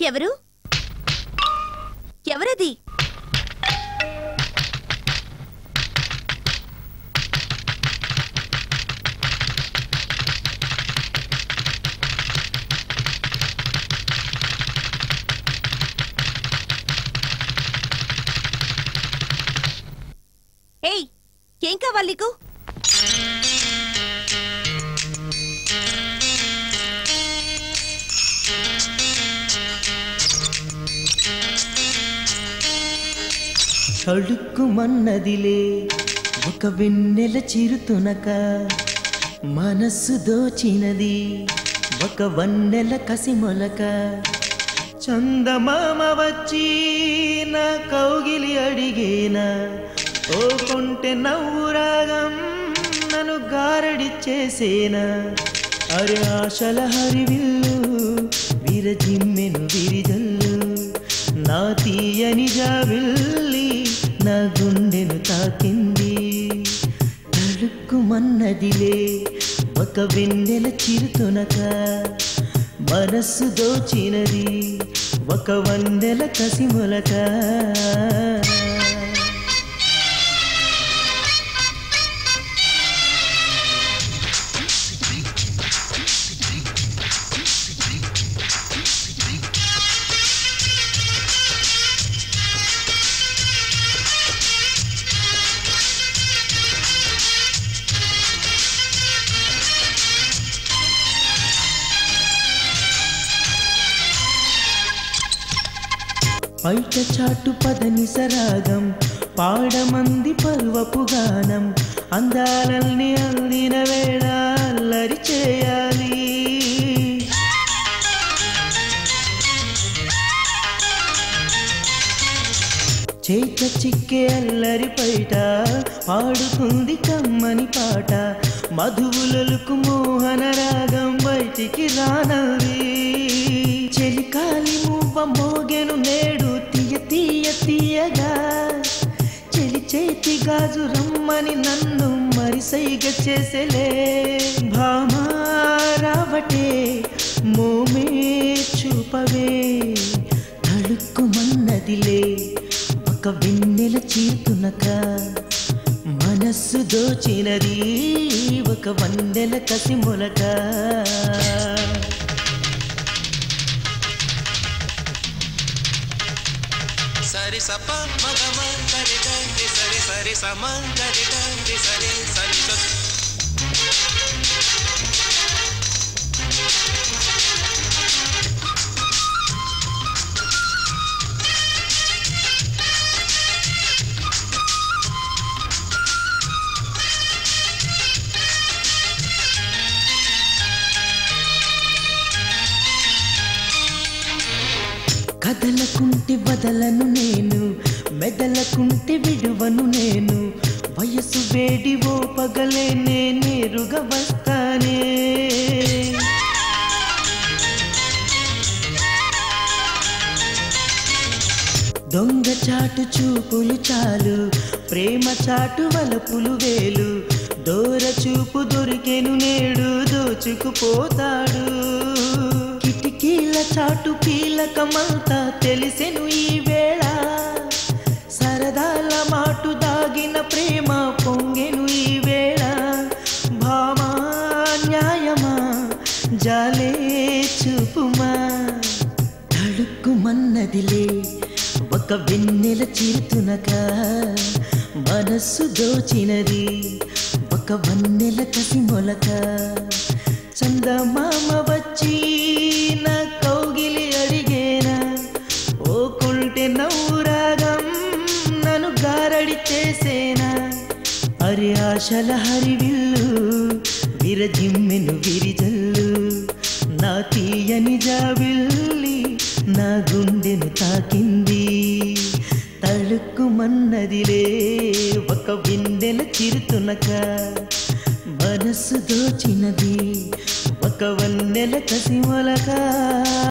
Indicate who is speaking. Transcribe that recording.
Speaker 1: ఎవరు ఎవరది? ఏయ్, ఏం కావాలి నీకు?
Speaker 2: అడుక్కుమన్నదిలే ఒక వెన్నెల చిరుతునక, మనస్సు దోచినది ఒక వన్నెల కసిమొలక. చందమామ వచ్చి నా కౌగిలి అడిగేనా, ఓ కొంటె నవ్వు రాగం నన్ను గారడి చేసేనా. అరే ఆశల హరివిల్లు విరజిమ్మెను విరిజల్లు, నా తీయని జాబిల్లి నా గుండెను తాకింది. తడుక్కుమన్నదిలే ఒక వెన్నెల చిరుతునక, మనస్సు దోచినది ఒక వన్నెల కసిమొలక. బయట చాటు పదని సరాగం పాడమంది పర్వపు గానం, అందాలన్నీ అందిన వేళ అల్లరి చేయాలి. చేత చిక్కే అల్లరి పైట పాడుతుంది కమ్మని పాట, మధువులకు మోహన రాగం బయటికి రానవి. చెలికాలి మువ్వ మోగెను నేడు తీయ తీయ తీయగా, చెలి చేతి గాజు రమ్మని నన్ను మరిసైగ చేసెలే. భామా రావటే మోమే చూపవే, తడుక్కుమన్నదిలే ఒక వెన్నెల చీతునక, మనస్సు దోచినది ఒక వన్నెల కసిమొలక.
Speaker 3: సరి సప మగమ సరి దండి సరి సరి సమ గరి దండి సరి సరి
Speaker 2: కదలకుంటే వదలను నేను, మెదలకుంటే విడువను నేను, వయసు వేడి ఓ పగలే నేరుగా వస్తానే. దొంగ చాటు చూపులు చాలు, ప్రేమ చాటు వలపులు వేలు, దూర చూపు దొరికెను నేడు దోచుకుపోతాడు. కిటికీల చాటు కీలకమంతా తెలిసెను ఈ వేళ, సరదాల మాటు దాగిన ప్రేమ పొంగెను ఈ వేళ. భామా న్యాయమా జాలే చూపుమా, తడుక్కుమన్నదిలే ఒక వెన్నెల చిరుతునక, మనస్సు దోచినది ఒక వన్నెల కసిమొలక. చందమామ వచ్చి నా కౌగిలి అడిగేనా, ఓ కొంటె నవ్వు రాగం నన్ను గారడి చేసేనా. అరే ఆశల హరివిల్లు విరజిమ్మెను విరిజల్లు, నా తీయని జాబిల్లి నా గుండెను తాకింది. తడుక్కుమన్నదిలే ఒక వెన్నెల చిరుతునక, మనస్సు దోచినది ఒక వన్నెల కసిమొలక.